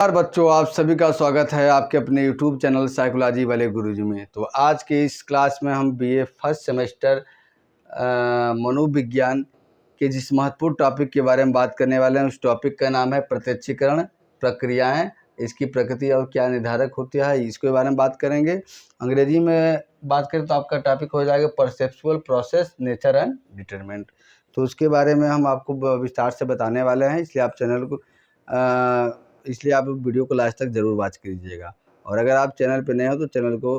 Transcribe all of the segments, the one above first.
नमस्कार बच्चों, आप सभी का स्वागत है आपके अपने YouTube चैनल साइकोलॉजी वाले गुरुजी में। तो आज के इस क्लास में हम बीए फर्स्ट सेमेस्टर मनोविज्ञान के जिस महत्वपूर्ण टॉपिक के बारे में बात करने वाले हैं, उस टॉपिक का नाम है प्रत्यक्षीकरण प्रक्रियाएं, इसकी प्रकृति और क्या निर्धारक होती है, इसके बारे में बात करेंगे। अंग्रेजी में बात करें तो आपका टॉपिक हो जाएगा perceptual process, nature and determinant. तो उसके बारे में हम आपको विस्तार से बताने वाले हैं, इसलिए आप वीडियो को लास्ट तक ज़रूर वॉच कीजिएगा। और अगर आप चैनल पर नए हो तो चैनल को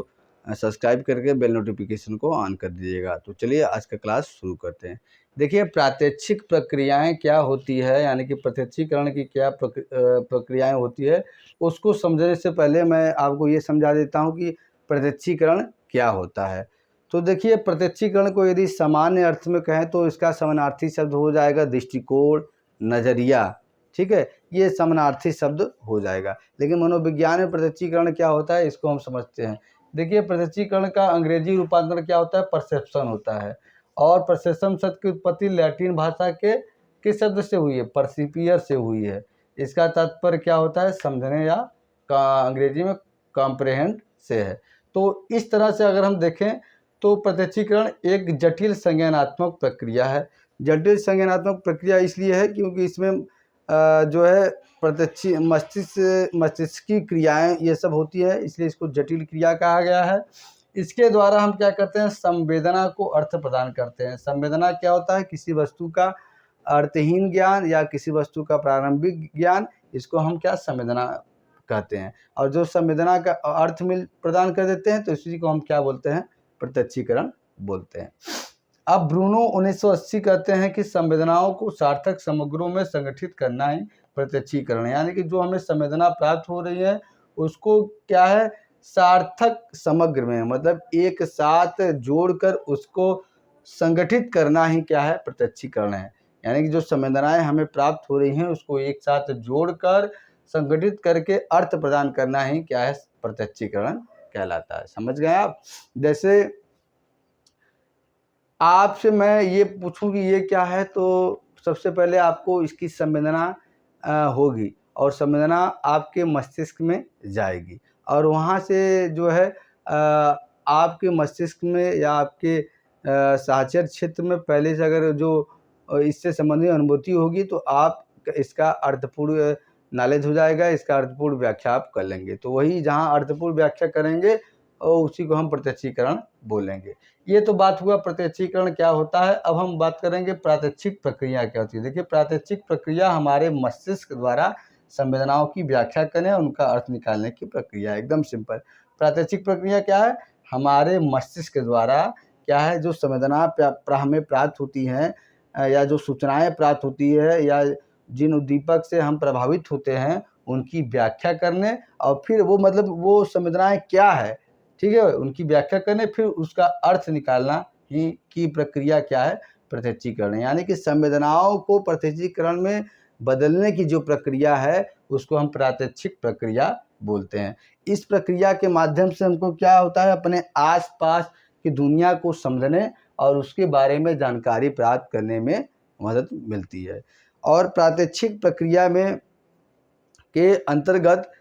सब्सक्राइब करके बेल नोटिफिकेशन को ऑन कर दीजिएगा। तो चलिए आज का क्लास शुरू करते हैं। देखिए, प्रात्यक्षिक प्रक्रियाएं क्या होती है, यानी कि प्रत्यक्षीकरण की क्या प्रक्रियाएं होती है, उसको समझने से पहले मैं आपको ये समझा देता हूँ कि प्रत्यक्षीकरण क्या होता है। तो देखिए, प्रत्यक्षीकरण को यदि सामान्य अर्थ में कहें तो इसका समानार्थी शब्द हो जाएगा दृष्टिकोण, नज़रिया। ठीक है, ये समानार्थी शब्द हो जाएगा। लेकिन मनोविज्ञान में प्रत्यक्षीकरण क्या होता है, इसको हम समझते हैं। देखिए, प्रत्यक्षीकरण का अंग्रेजी रूपांतरण क्या होता है, परसेप्शन होता है। और परसेप्शन शब्द की उत्पत्ति लैटिन भाषा के किस शब्द से हुई है, परसिपियर से हुई है। इसका तात्पर्य क्या होता है, समझने, या अंग्रेजी में कॉम्प्रेहेंड से है। तो इस तरह से अगर हम देखें तो प्रत्यक्षीकरण एक जटिल संज्ञानात्मक प्रक्रिया है। जटिल संज्ञानात्मक प्रक्रिया इसलिए है क्योंकि इसमें जो है प्रत्यक्षी मस्तिष्क की क्रियाएं ये सब होती है, इसलिए इसको जटिल क्रिया कहा गया है। इसके द्वारा हम क्या करते हैं, संवेदना को अर्थ प्रदान करते हैं। संवेदना क्या होता है, किसी वस्तु का अर्थहीन ज्ञान या किसी वस्तु का प्रारंभिक ज्ञान, इसको हम क्या संवेदना कहते हैं। और जो संवेदना का अर्थ प्रदान कर देते हैं तो इसी को हम क्या बोलते हैं, प्रत्यक्षीकरण बोलते हैं। अब ब्रूनो 1980 कहते हैं कि संवेदनाओं को सार्थक समग्रों में संगठित करना ही प्रत्यक्षीकरण है। यानी कि जो हमें संवेदना प्राप्त हो रही है उसको क्या है, सार्थक समग्र में, मतलब एक साथ जोड़कर उसको संगठित करना ही क्या है, प्रत्यक्षीकरण है। यानी कि जो संवेदनाएं हमें प्राप्त हो रही हैं उसको एक साथ जोड़कर संगठित करके अर्थ प्रदान करना ही क्या है, प्रत्यक्षीकरण कहलाता है। समझ गए आप। जैसे आपसे मैं ये पूछूं कि ये क्या है, तो सबसे पहले आपको इसकी संवेदना होगी और संवेदना आपके मस्तिष्क में जाएगी और वहाँ से जो है आपके मस्तिष्क में या आपके साक्षर क्षेत्र में पहले से अगर जो इससे संबंधित अनुभूति होगी तो आप इसका अर्थपूर्ण नॉलेज हो जाएगा, इसका अर्थपूर्ण व्याख्या आप कर लेंगे। तो वही जहाँ अर्थपूर्ण व्याख्या करेंगे और उसी को हम प्रत्यक्षीकरण बोलेंगे। ये तो बात हुआ प्रत्यक्षीकरण क्या होता है। अब हम बात करेंगे प्रात्यक्षिक प्रक्रिया क्या होती है। देखिए, प्रात्यक्षिक प्रक्रिया हमारे मस्तिष्क द्वारा संवेदनाओं की व्याख्या करने और उनका अर्थ निकालने की प्रक्रिया है। एकदम सिंपल। प्रात्यक्षिक प्रक्रिया क्या है, हमारे मस्तिष्क द्वारा क्या है, जो संवेदना हमें प्राप्त होती हैं या जो सूचनाएं प्राप्त होती है या जिन उद्दीपक से हम प्रभावित होते हैं उनकी व्याख्या करने और फिर वो मतलब वो संवेदनाएं क्या है, ठीक है, उनकी व्याख्या करने, फिर उसका अर्थ निकालना ही की प्रक्रिया क्या है, प्रत्यक्षीकरण। यानी कि संवेदनाओं को प्रत्यक्षीकरण में बदलने की जो प्रक्रिया है उसको हम प्रात्यक्षिक प्रक्रिया बोलते हैं। इस प्रक्रिया के माध्यम से हमको क्या होता है, अपने आसपास की दुनिया को समझने और उसके बारे में जानकारी प्राप्त करने में मदद मिलती है। और प्रात्यक्षिक प्रक्रिया में के अंतर्गत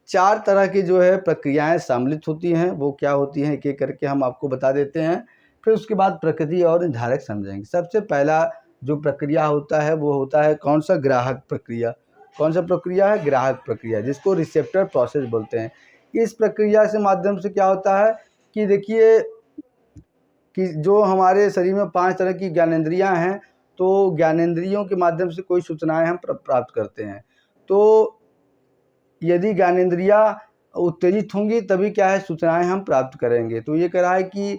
4 तरह की जो है प्रक्रियाएं सम्मिलित होती हैं। वो क्या होती हैं, एक एक करके हम आपको बता देते हैं, फिर उसके बाद प्रकृति और निर्धारक समझेंगे। सबसे पहला जो प्रक्रिया होता है वो होता है कौन सा, ग्राहक प्रक्रिया। कौन सा प्रक्रिया है, ग्राहक प्रक्रिया, जिसको रिसेप्टर प्रोसेस बोलते हैं। इस प्रक्रिया से माध्यम से क्या होता है कि देखिए कि जो हमारे शरीर में 5 तरह की ज्ञानेंद्रियां हैं, तो ज्ञानेंद्रियों के माध्यम से कोई सूचनाएं हम प्राप्त करते हैं। तो यदि ज्ञानेंद्रियां उत्तेजित होंगी तभी क्या है, सूचनाएं हम प्राप्त करेंगे। तो ये कह रहा है कि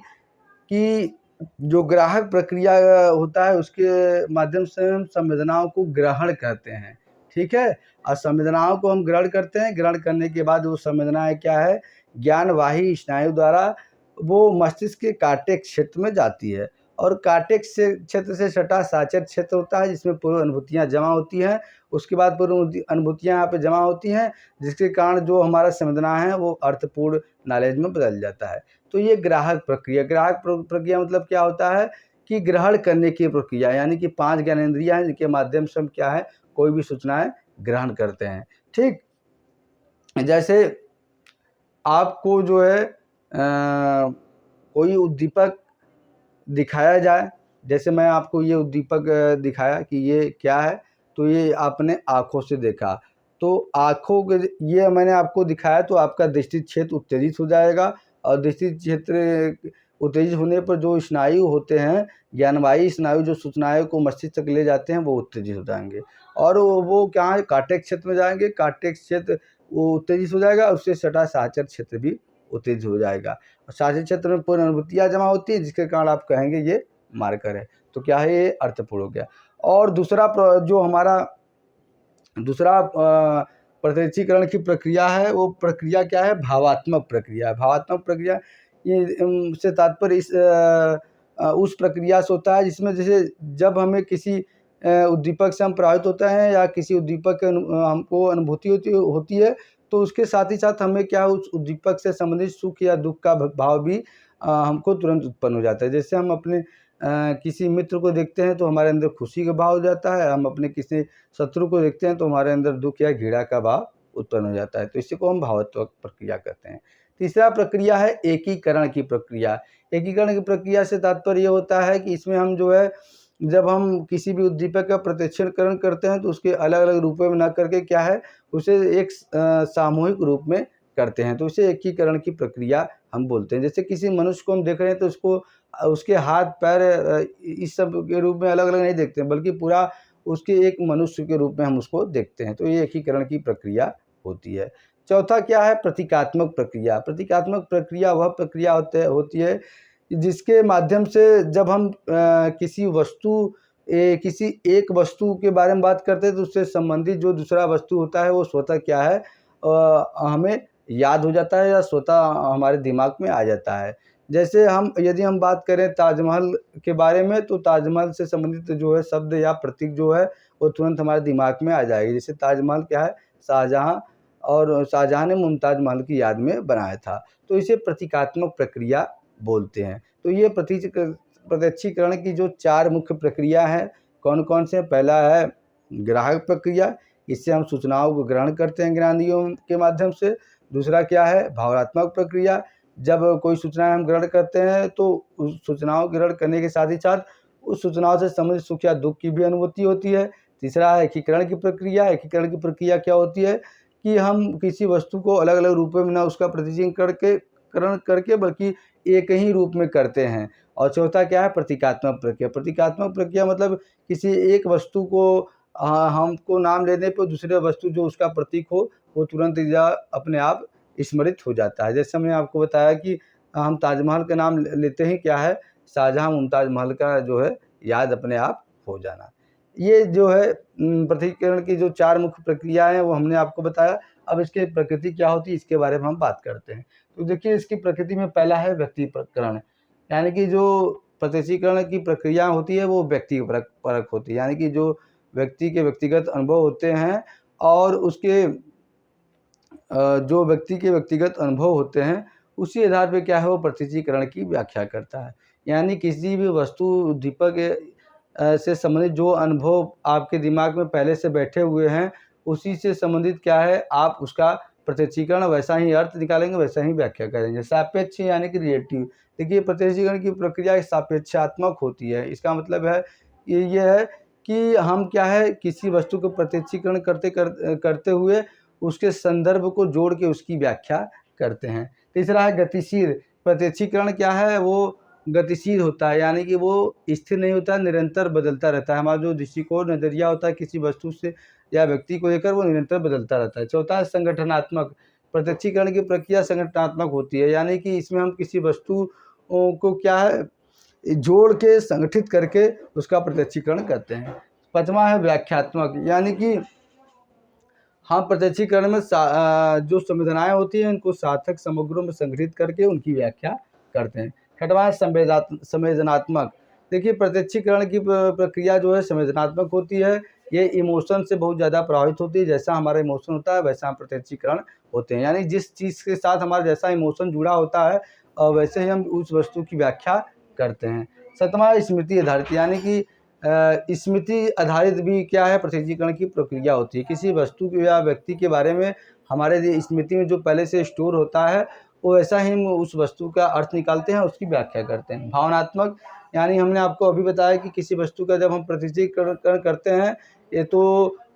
जो ग्राहक प्रक्रिया होता है उसके माध्यम से हम संवेदनाओं को ग्रहण करते हैं। ठीक है, और संवेदनाओं को हम ग्रहण करते हैं। ग्रहण करने के बाद वो संवेदनाएं क्या है, ज्ञानवाही स्नायु द्वारा वो मस्तिष्क के कार्टेक्स क्षेत्र में जाती है और कार्टेक्स क्षेत्र से सटा साचर क्षेत्र होता है जिसमें पूर्व अनुभूतियाँ जमा होती हैं। उसके बाद पूर्व अनुभूतियाँ यहाँ पे जमा होती हैं जिसके कारण जो हमारा संवेदना है वो अर्थपूर्ण नॉलेज में बदल जाता है। तो ये ग्राहक प्रक्रिया। ग्राहक प्रक्रिया मतलब क्या होता है कि ग्रहण करने की प्रक्रिया, यानी कि 5 ज्ञानेंद्रियाँ हैं जिनके माध्यम से हम क्या है, कोई भी सूचनाएं ग्रहण करते हैं। ठीक, जैसे आपको जो है कोई उद्दीपक दिखाया जाए, जैसे मैं आपको ये उद्दीपक दिखाया कि ये क्या है, तो ये आपने आँखों से देखा, तो आँखों के ये मैंने आपको दिखाया तो आपका दृष्टि क्षेत्र उत्तेजित हो जाएगा, और दृष्टि क्षेत्र उत्तेजित होने पर जो स्नायु होते हैं, ज्ञानवाही स्नायु जो सूचनाओं को मस्तिष्क तक ले जाते हैं, वो उत्तेजित हो जाएंगे, और वो क्या है, कार्टेक्स क्षेत्र में जाएंगे, कार्टेक्स क्षेत्र वो उत्तेजित हो जाएगा, उससे सटा साचर क्षेत्र भी उत्तेजित हो जाएगा, और साचर क्षेत्र में पूर्ण अनुभूतियाँ जमा होती है, जिसके कारण आप कहेंगे ये मार्कर है। तो क्या है, ये अर्थपूर्ण हो गया। और दूसरा जो हमारा दूसरा प्रत्यक्षीकरण की प्रक्रिया है, वो प्रक्रिया क्या है, भावात्मक प्रक्रिया। भावात्मक प्रक्रिया ये से तात्पर्य उस प्रक्रिया से होता है जिसमें जैसे जब हमें किसी उद्दीपक से हम प्रभावित होते हैं या किसी उद्दीपक के हमको अनुभूति होती है, तो उसके साथ ही साथ हमें क्या उस उद्दीपक से संबंधित सुख या दुख का भाव भी हमको तुरंत उत्पन्न हो जाता है। जैसे हम अपने किसी मित्र को देखते हैं तो हमारे अंदर खुशी का भाव हो जाता है, हम अपने किसी शत्रु को देखते हैं तो हमारे अंदर दुख या घृणा का भाव उत्पन्न हो जाता है, तो इसी को हम भावात्मक प्रक्रिया कहते हैं। तीसरा प्रक्रिया है एकीकरण की प्रक्रिया। एकीकरण की प्रक्रिया से तात्पर्य ये होता है कि इसमें हम जो है, जब हम किसी भी उद्दीपक का प्रत्यक्षीकरण करते हैं तो उसके अलग अलग रूपों में ना करके क्या है, उसे एक सामूहिक रूप में करते हैं, तो उसे एकीकरण की प्रक्रिया हम बोलते हैं। जैसे किसी मनुष्य को हम देख रहे हैं तो उसको उसके हाथ पैर इस सब के रूप में अलग अलग नहीं देखते हैं, बल्कि पूरा उसके एक मनुष्य के रूप में हम उसको देखते हैं, तो ये एकीकरण की प्रक्रिया होती है। चौथा क्या है, प्रतीकात्मक प्रक्रिया। प्रतीकात्मक प्रक्रिया वह प्रक्रिया होती है जिसके माध्यम से जब हम किसी किसी एक वस्तु के बारे में बात करते हैं तो उससे संबंधित जो दूसरा वस्तु होता है वो स्वतः क्या है, हमें याद हो जाता है या स्वतः हमारे दिमाग में आ जाता है। जैसे यदि हम बात करें ताजमहल के बारे में, तो ताजमहल से संबंधित जो है शब्द या प्रतीक जो है वो तुरंत हमारे दिमाग में आ जाएगी। जैसे ताजमहल क्या है, शाहजहाँ ने मुमताज़ महल की याद में बनाया था, तो इसे प्रतीकात्मक प्रक्रिया बोलते हैं। तो ये प्रत्यक्षीकरण की जो 4 मुख्य प्रक्रिया हैं, कौन-कौन से? पहला है ग्राहक प्रक्रिया, इससे हम सूचनाओं को ग्रहण करते हैं ज्ञानेंद्रियों के माध्यम से। दूसरा क्या है, भावनात्मक प्रक्रिया, जब कोई सूचनाएं हम ग्रहण करते हैं तो उस सूचनाओं ग्रहण करने के साथ ही साथ उस सूचनाओं से संबंधित सुख या दुख की भी अनुभूति होती है। तीसरा है एकीकरण की प्रक्रिया। एकीकरण की प्रक्रिया क्या होती है कि हम किसी वस्तु को अलग अलग रूपों में ना उसका प्रतिचित्रण करके बल्कि एक ही रूप में करते हैं। और चौथा क्या है, प्रतीकात्मक प्रक्रिया। प्रतीकात्मक प्रक्रिया मतलब किसी एक वस्तु को हमको नाम लेने पर दूसरे वस्तु जो उसका प्रतीक हो वो तुरंत या अपने आप स्मृत हो जाता है। जैसे हमने आपको बताया कि हम ताजमहल का नाम लेते ही क्या है, शाहजहाँ मुमताज़ महल का जो है याद अपने आप हो जाना। ये जो है प्रतीकीकरण की जो 4 मुख्य प्रक्रियाएँ हैं वो हमने आपको बताया। अब इसकी प्रकृति क्या होती है इसके बारे में हम बात करते हैं। तो देखिए, इसकी प्रकृति में पहला है व्यक्तिकरण, यानी कि जो प्रत्यक्षीकरण की प्रक्रिया होती है वो व्यक्ति परक होती है, यानी कि जो व्यक्ति के व्यक्तिगत अनुभव होते हैं और उसके जो व्यक्ति के व्यक्तिगत अनुभव होते हैं उसी आधार पे क्या है वो प्रत्यक्षीकरण की व्याख्या करता है। यानी किसी भी वस्तु उद्दीपक से संबंधित जो अनुभव आपके दिमाग में पहले से बैठे हुए हैं उसी से संबंधित क्या है, आप उसका प्रत्यक्षीकरण वैसा ही अर्थ निकालेंगे, वैसा ही व्याख्या करेंगे। सापेक्ष यानी कि रिलेटिव। देखिए, प्रत्यक्षीकरण की प्रक्रिया सापेक्षात्मक होती है। इसका मतलब है ये है कि हम क्या है किसी वस्तु को प्रत्यक्षीकरण करते हुए उसके संदर्भ को जोड़ के उसकी व्याख्या करते हैं। तीसरा है गतिशील। प्रत्यक्षीकरण क्या है, वो गतिशील होता है, यानी कि वो स्थिर नहीं होता, निरंतर बदलता रहता है। हमारा जो दृष्टिकोण नज़रिया होता है किसी वस्तु से या व्यक्ति को लेकर वो निरंतर बदलता रहता है। चौथा है संगठनात्मक। प्रत्यक्षीकरण की प्रक्रिया संगठनात्मक होती है, यानी कि इसमें हम किसी वस्तु को क्या है जोड़ के संगठित करके उसका प्रत्यक्षीकरण करते हैं। पाँचवा है व्याख्यात्मक, यानी कि हम प्रत्यक्षीकरण में जो संवेदनाएँ होती हैं उनको सार्थक समग्रों में संगठित करके उनकी व्याख्या करते हैं। छठवां है संवेदनात्मक। देखिए, प्रत्यक्षीकरण की प्रक्रिया जो है संवेदनात्मक होती है। ये इमोशन से बहुत ज़्यादा प्रभावित होती है। जैसा हमारा इमोशन होता है वैसा हम प्रत्यक्षीकरण होते हैं, यानी जिस चीज़ के साथ हमारा जैसा इमोशन जुड़ा होता है वैसे ही हम उस वस्तु की व्याख्या करते हैं। सातवां है स्मृति आधारित, यानी कि स्मृति आधारित भी क्या है प्रत्यक्षीकरण की प्रक्रिया होती है। किसी वस्तु या व्यक्ति के बारे में हमारे जो स्मृति में जो पहले से स्टोर होता है वो वैसा ही हम उस वस्तु का अर्थ निकालते हैं, उसकी व्याख्या करते हैं। भावनात्मक यानी हमने आपको अभी बताया कि किसी वस्तु का जब हम प्रत्यक्षीकरण करते हैं ये तो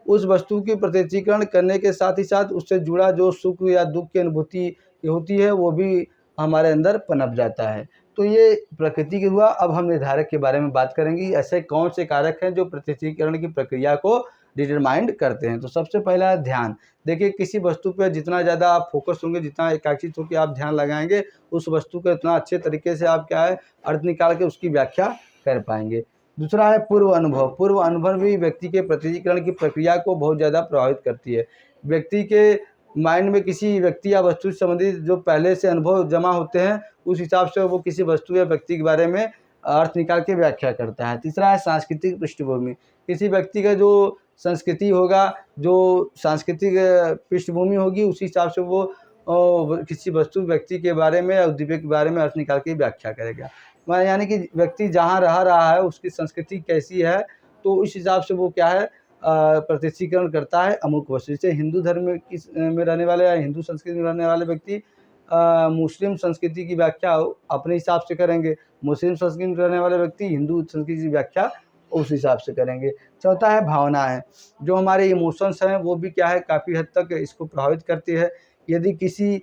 उस वस्तु के प्रत्यक्षीकरण करने के साथ ही साथ उससे जुड़ा जो सुख या दुख की अनुभूति होती है वो भी हमारे अंदर पनप जाता है। तो ये प्रकृति की हुआ। अब हम निर्धारक के बारे में बात करेंगे, ऐसे कौन से कारक हैं जो प्रत्यक्षीकरण की प्रक्रिया को डिटरमाइंड करते हैं। तो सबसे पहला है ध्यान। देखिए किसी वस्तु पर जितना ज़्यादा आप फोकस होंगे, जितना एकाग्रित होकर आप ध्यान लगाएंगे, उस वस्तु का इतना अच्छे तरीके से आप क्या है अर्थ निकाल के उसकी व्याख्या कर पाएंगे। दूसरा है पूर्व अनुभव। पूर्व अनुभव भी व्यक्ति के प्रत्यक्षीकरण की प्रक्रिया को बहुत ज़्यादा प्रभावित करती है। व्यक्ति के माइंड में किसी व्यक्ति या वस्तु से संबंधित जो पहले से अनुभव जमा होते हैं उस हिसाब से वो किसी वस्तु या व्यक्ति के बारे में अर्थ निकाल के व्याख्या करता है। तीसरा है सांस्कृतिक पृष्ठभूमि। किसी व्यक्ति का जो संस्कृति होगा, जो सांस्कृतिक पृष्ठभूमि होगी, उसी हिसाब से वो किसी वस्तु व्यक्ति के बारे में या उद्दीपक के बारे में अर्थ निकाल के व्याख्या करेगा। यानी कि व्यक्ति जहाँ रह रहा है उसकी संस्कृति कैसी है तो उस हिसाब से वो क्या है प्रत्यक्षीकरण करता है अमुक वस्तु। जैसे हिंदू धर्म में रहने वाले या हिंदू संस्कृति में रहने वाले व्यक्ति मुस्लिम संस्कृति की व्याख्या अपने हिसाब से करेंगे, मुस्लिम संस्कृति में रहने वाले व्यक्ति हिंदू संस्कृति की व्याख्या उस हिसाब से करेंगे। चौथा है भावना है। जो हमारे इमोशंस हैं वो भी क्या है काफ़ी हद तक इसको प्रभावित करती है। यदि किसी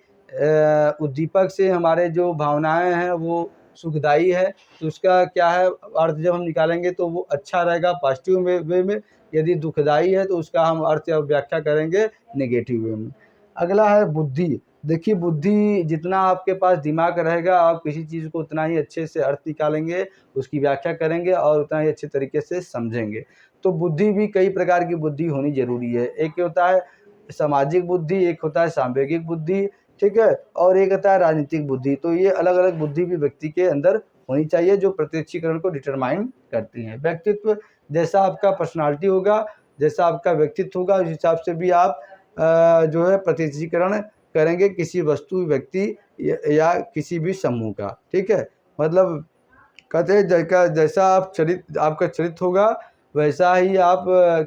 उद्दीपक से हमारे जो भावनाएं हैं वो सुखदायी है तो उसका क्या है अर्थ जब हम निकालेंगे तो वो अच्छा रहेगा पॉजिटिव वे में। यदि दुखदाई है तो उसका हम अर्थ या व्याख्या करेंगे नेगेटिव वे में। अगला है बुद्धि। देखिए बुद्धि जितना आपके पास दिमाग रहेगा आप किसी चीज़ को उतना ही अच्छे से अर्थ निकालेंगे, उसकी व्याख्या करेंगे और उतना ही अच्छे तरीके से समझेंगे। तो बुद्धि भी कई प्रकार की बुद्धि होनी जरूरी है। एक होता है सामाजिक बुद्धि, एक होता है सांवेगिक बुद्धि, ठीक है, और एक होता है राजनीतिक बुद्धि। तो ये अलग अलग बुद्धि भी व्यक्ति के अंदर होनी चाहिए जो प्रत्यक्षीकरण को डिटरमाइन करती हैं। व्यक्तित्व जैसा आपका पर्सनालिटी होगा, जैसा आपका व्यक्तित्व होगा उस हिसाब से भी आप जो है प्रत्यक्षीकरण करेंगे किसी वस्तु व्यक्ति या किसी भी समूह का, ठीक है। मतलब कहते हैं जैसा आप आपका चरित्र होगा वैसा ही आप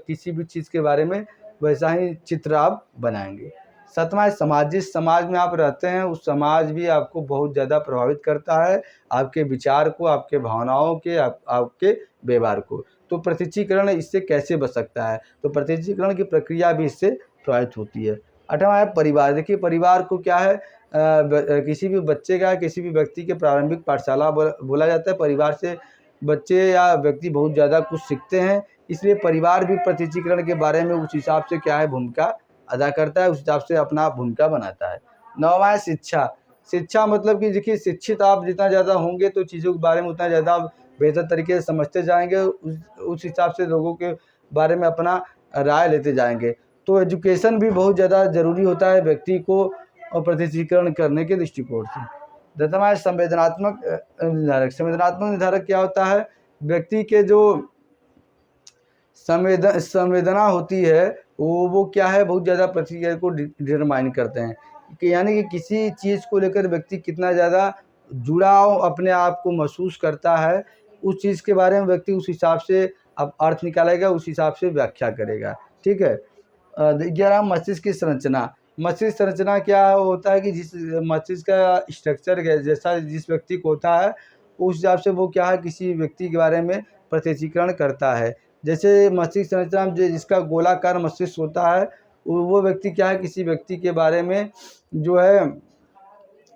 किसी भी चीज़ के बारे में वैसा ही चित्र आप बनाएंगे। सातवां है समाज। जिस समाज में आप रहते हैं उस समाज भी आपको बहुत ज़्यादा प्रभावित करता है, आपके विचार को, आपके भावनाओं के, आपके व्यवहार को। तो प्रत्यक्षीकरण इससे कैसे बच सकता है, तो प्रत्यक्षीकरण की प्रक्रिया भी इससे प्रभावित होती है। आठवां है परिवार। देखिए परिवार को क्या है किसी भी बच्चे का, किसी भी व्यक्ति के प्रारंभिक पाठशाला बोला जाता है। परिवार से बच्चे या व्यक्ति बहुत ज़्यादा कुछ सीखते हैं, इसलिए परिवार भी प्रत्यक्षीकरण के बारे में उस हिसाब से क्या है भूमिका अदा करता है, उस हिसाब से अपना भूमिका बनाता है। नौवां है शिक्षा। शिक्षा मतलब कि देखिए शिक्षित आप जितना ज़्यादा होंगे तो चीज़ों के बारे में उतना ज़्यादा बेहतर तरीके से समझते जाएंगे, उस हिसाब से लोगों के बारे में अपना राय लेते जाएंगे। तो एजुकेशन भी बहुत ज़्यादा ज़रूरी होता है व्यक्ति को प्रत्यक्षीकरण करने के दृष्टिकोण से। दसवां है संवेदनात्मक निर्धारक। संवेदनात्मक निर्धारक क्या होता है, व्यक्ति के जो संवेदना होती है वो क्या है बहुत ज़्यादा प्रक्रिया को डिटरमाइन करते हैं कि यानी कि किसी चीज़ को लेकर व्यक्ति कितना ज़्यादा जुड़ाव अपने आप को महसूस करता है, उस चीज़ के बारे में व्यक्ति उस हिसाब से अब अर्थ निकालेगा, उस हिसाब से व्याख्या करेगा, ठीक है। 11 मस्तिष्क की संरचना। मस्तिष्क संरचना क्या होता है कि जिस मस्तिष्क का स्ट्रक्चर जैसा जिस व्यक्ति को होता है उस हिसाब से वो क्या है किसी व्यक्ति के बारे में प्रत्यक्षीकरण करता है। जैसे मस्तिष्क संरचना जिसका गोलाकार मस्तिष्क होता है वो व्यक्ति क्या है किसी व्यक्ति के बारे में जो है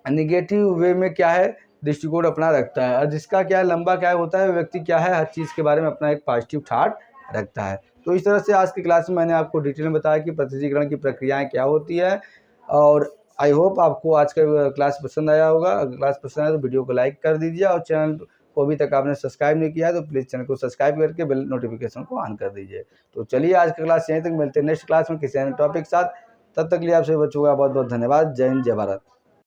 निगेटिव वे में क्या है दृष्टिकोण अपना रखता है, और जिसका क्या है लंबा क्या होता है व्यक्ति क्या है हर चीज़ के बारे में अपना एक पॉजिटिव थॉट रखता है। तो इस तरह से आज की क्लास में मैंने आपको डिटेल में बताया कि प्रत्यक्षीकरण की प्रक्रियाएं क्या होती है, और आई होप आपको आज का क्लास पसंद आया होगा। अगर क्लास पसंद आया तो वीडियो को लाइक कर दीजिए, और चैनल को अभी तक आपने सब्सक्राइब नहीं किया है तो प्लीज़ चैनल को सब्सक्राइब करके बेल नोटिफिकेशन को ऑन कर दीजिए। तो चलिए आज का क्लास यहीं तक, मिलते हैं नेक्स्ट क्लास में किसी अन्य टॉपिक के साथ। तब तक लिए आपसे बच्चों का बहुत बहुत धन्यवाद। जय हिंद, जय भारत।